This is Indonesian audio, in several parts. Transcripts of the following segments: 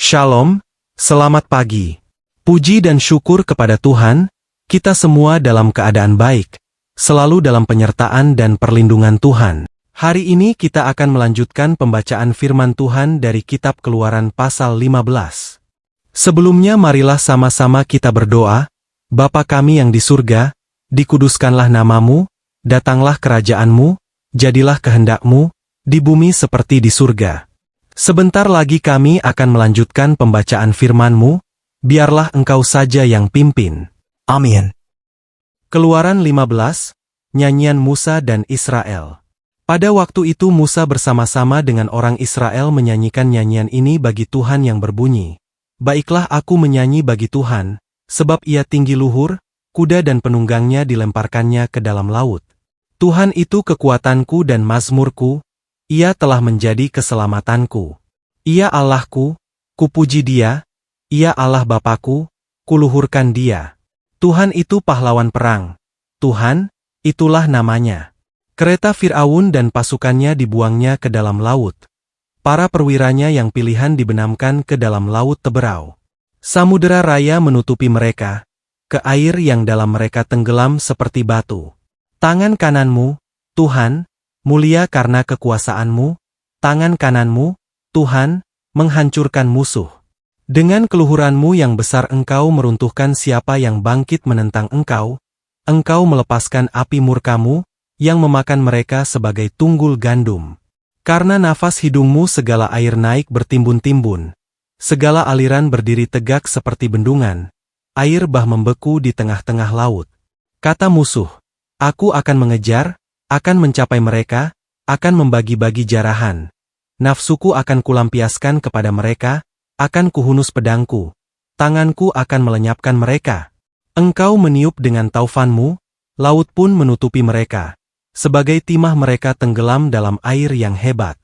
Shalom, selamat pagi. Puji dan syukur kepada Tuhan, kita semua dalam keadaan baik, selalu dalam penyertaan dan perlindungan Tuhan. Hari ini kita akan melanjutkan pembacaan firman Tuhan dari Kitab Keluaran pasal 15. Sebelumnya marilah sama-sama kita berdoa. Bapa kami yang di surga, dikuduskanlah namamu, datanglah kerajaan-mu, jadilah kehendak-mu, di bumi seperti di surga. Sebentar lagi kami akan melanjutkan pembacaan firman-Mu, biarlah Engkau saja yang pimpin. Amin. Keluaran 15, Nyanyian Musa dan Israel. Pada waktu itu Musa bersama-sama dengan orang Israel menyanyikan nyanyian ini bagi Tuhan yang berbunyi, "Baiklah aku menyanyi bagi Tuhan, sebab ia tinggi luhur, kuda dan penunggangnya dilemparkannya ke dalam laut. Tuhan itu kekuatanku dan mazmurku, ia telah menjadi keselamatanku. Ia Allahku, kupuji dia, ia Allah Bapakku, kuluhurkan dia. Tuhan itu pahlawan perang, Tuhan, itulah namanya." Kereta Fir'aun dan pasukannya dibuangnya ke dalam laut. Para perwiranya yang pilihan dibenamkan ke dalam laut teberau. Samudera raya menutupi mereka, ke air yang dalam mereka tenggelam seperti batu. Tangan kananmu, Tuhan, mulia karena kekuasaanmu, tangan kananmu, Tuhan, menghancurkan musuh. Dengan keluhuranmu yang besar engkau meruntuhkan siapa yang bangkit menentang engkau melepaskan api murkamu, yang memakan mereka sebagai tunggul gandum. Karena nafas hidungmu segala air naik bertimbun-timbun, segala aliran berdiri tegak seperti bendungan, air bah membeku di tengah-tengah laut. Kata musuh, aku akan mengejar, akan mencapai mereka, akan membagi-bagi jarahan. Nafsuku akan kulampiaskan kepada mereka, akan kuhunus pedangku, tanganku akan melenyapkan mereka. Engkau meniup dengan taufanmu, laut pun menutupi mereka. Sebagai timah mereka tenggelam dalam air yang hebat.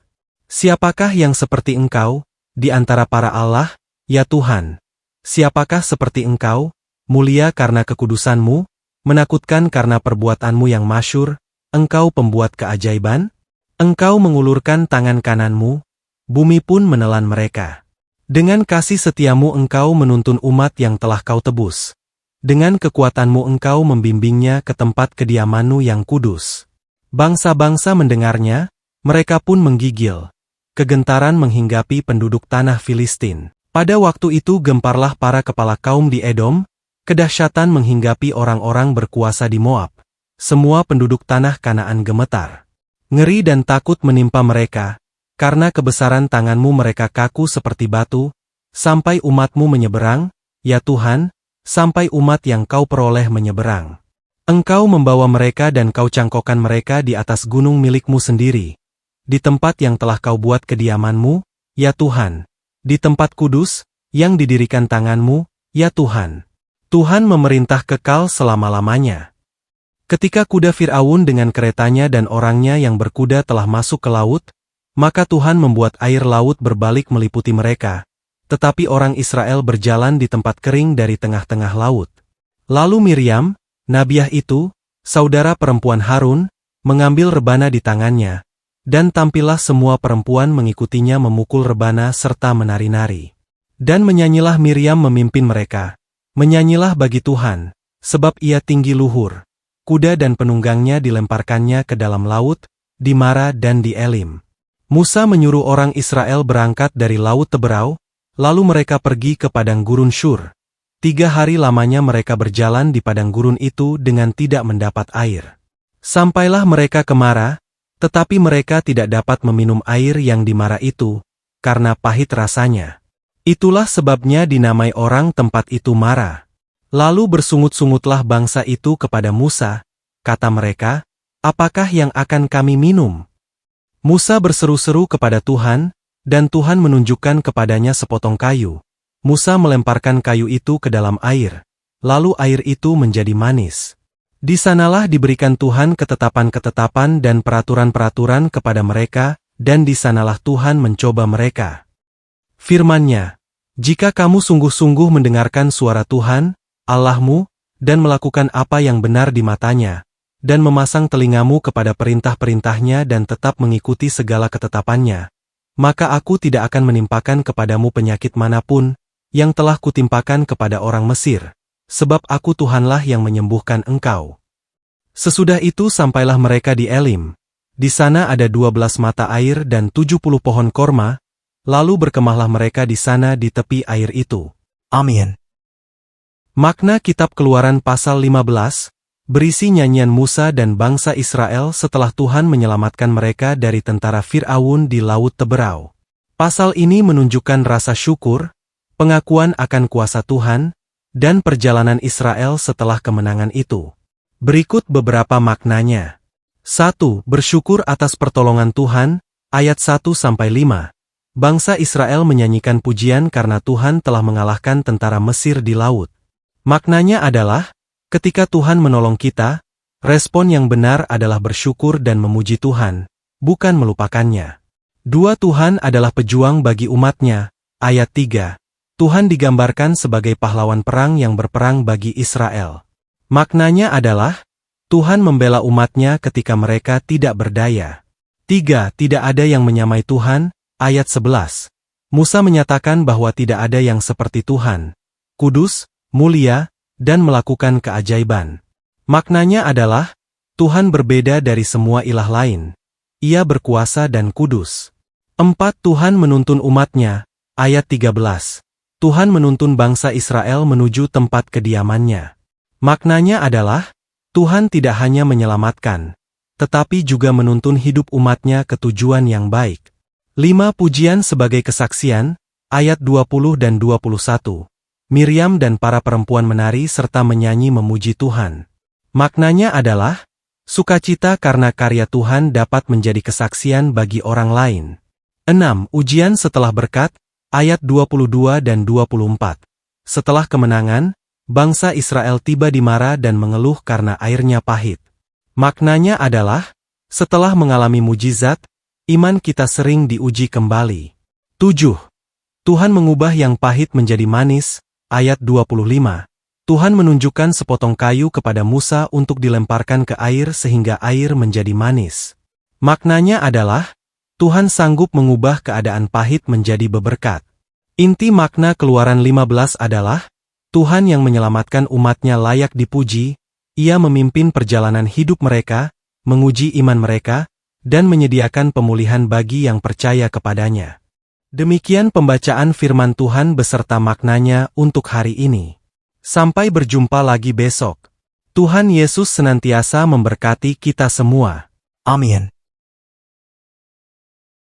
Siapakah yang seperti engkau, di antara para Allah, ya Tuhan? Siapakah seperti engkau, mulia karena kekudusanmu, menakutkan karena perbuatanmu yang masyhur? Engkau pembuat keajaiban? Engkau mengulurkan tangan kananmu, bumi pun menelan mereka. Dengan kasih setiamu engkau menuntun umat yang telah kau tebus. Dengan kekuatanmu engkau membimbingnya ke tempat kediamanmu yang kudus. Bangsa-bangsa mendengarnya, mereka pun menggigil. Kegentaran menghinggapi penduduk tanah Filistin. Pada waktu itu gemparlah para kepala kaum di Edom, kedahsyatan menghinggapi orang-orang berkuasa di Moab. Semua penduduk tanah Kanaan gemetar. Ngeri dan takut menimpa mereka, karena kebesaran tanganmu mereka kaku seperti batu, sampai umatmu menyeberang, ya Tuhan, sampai umat yang kau peroleh menyeberang. Engkau membawa mereka dan kau cangkokkan mereka di atas gunung milikmu sendiri, di tempat yang telah kau buat kediamanmu, ya Tuhan, di tempat kudus, yang didirikan tanganmu, ya Tuhan. Tuhan memerintah kekal selama-lamanya. Ketika kuda Fir'aun dengan keretanya dan orangnya yang berkuda telah masuk ke laut, maka Tuhan membuat air laut berbalik meliputi mereka, tetapi orang Israel berjalan di tempat kering dari tengah-tengah laut. Lalu Miriam, Nabiah itu, saudara perempuan Harun, mengambil rebana di tangannya, dan tampillah semua perempuan mengikutinya memukul rebana serta menari-nari. Dan menyanyilah Miriam memimpin mereka, menyanyilah bagi Tuhan, sebab ia tinggi luhur. Kuda dan penunggangnya dilemparkannya ke dalam laut, di Mara dan di Elim. Musa menyuruh orang Israel berangkat dari laut teberau, lalu mereka pergi ke padang gurun Syur. 3 hari lamanya mereka berjalan di padang gurun itu dengan tidak mendapat air. Sampailah mereka ke Mara, tetapi mereka tidak dapat meminum air yang di Mara itu, karena pahit rasanya. Itulah sebabnya dinamai orang tempat itu Mara. Lalu bersungut-sungutlah bangsa itu kepada Musa, kata mereka, apakah yang akan kami minum? Musa berseru-seru kepada Tuhan, dan Tuhan menunjukkan kepadanya sepotong kayu. Musa melemparkan kayu itu ke dalam air, lalu air itu menjadi manis. Di sanalah diberikan Tuhan ketetapan-ketetapan dan peraturan-peraturan kepada mereka, dan di sanalah Tuhan mencoba mereka. Firman-Nya, jika kamu sungguh-sungguh mendengarkan suara Tuhan, Allahmu, dan melakukan apa yang benar di matanya, dan memasang telingamu kepada perintah-perintahnya dan tetap mengikuti segala ketetapannya, maka aku tidak akan menimpakan kepadamu penyakit manapun yang telah kutimpakan kepada orang Mesir, sebab aku Tuhanlah yang menyembuhkan engkau. Sesudah itu sampailah mereka di Elim. Di sana ada 12 mata air dan 70 pohon korma, lalu berkemahlah mereka di sana di tepi air itu. Amin. Makna Kitab Keluaran pasal 15, berisi nyanyian Musa dan bangsa Israel setelah Tuhan menyelamatkan mereka dari tentara Fir'aun di Laut Teberau. Pasal ini menunjukkan rasa syukur, pengakuan akan kuasa Tuhan, dan perjalanan Israel setelah kemenangan itu. Berikut beberapa maknanya. 1. Bersyukur atas pertolongan Tuhan, ayat 1-5. Bangsa Israel menyanyikan pujian karena Tuhan telah mengalahkan tentara Mesir di laut. Maknanya adalah, ketika Tuhan menolong kita, respon yang benar adalah bersyukur dan memuji Tuhan, bukan melupakannya. 2. Tuhan adalah pejuang bagi umatnya, ayat 3. Tuhan digambarkan sebagai pahlawan perang yang berperang bagi Israel. Maknanya adalah, Tuhan membela umatnya ketika mereka tidak berdaya. 3. Tidak ada yang menyamai Tuhan, ayat 11. Musa menyatakan bahwa tidak ada yang seperti Tuhan, kudus, mulia, dan melakukan keajaiban. Maknanya adalah, Tuhan berbeda dari semua ilah lain. Ia berkuasa dan kudus. 4. Tuhan menuntun umatnya, ayat 13. Tuhan menuntun bangsa Israel menuju tempat kediamannya. Maknanya adalah, Tuhan tidak hanya menyelamatkan, tetapi juga menuntun hidup umatnya ke tujuan yang baik. 5. Pujian sebagai kesaksian, ayat 20 dan 21. Miriam dan para perempuan menari serta menyanyi memuji Tuhan. Maknanya adalah, sukacita karena karya Tuhan dapat menjadi kesaksian bagi orang lain. 6. Ujian setelah berkat, ayat 22 dan 24. Setelah kemenangan, bangsa Israel tiba di Mara dan mengeluh karena airnya pahit. Maknanya adalah, setelah mengalami mujizat, iman kita sering diuji kembali. 7. Tuhan mengubah yang pahit menjadi manis, ayat 25. Tuhan menunjukkan sepotong kayu kepada Musa untuk dilemparkan ke air sehingga air menjadi manis. Maknanya adalah, Tuhan sanggup mengubah keadaan pahit menjadi beberkat. Inti makna Keluaran 15 adalah, Tuhan yang menyelamatkan umatnya layak dipuji, Ia memimpin perjalanan hidup mereka, menguji iman mereka, dan menyediakan pemulihan bagi yang percaya kepadanya. Demikian pembacaan firman Tuhan beserta maknanya untuk hari ini. Sampai berjumpa lagi besok. Tuhan Yesus senantiasa memberkati kita semua. Amin.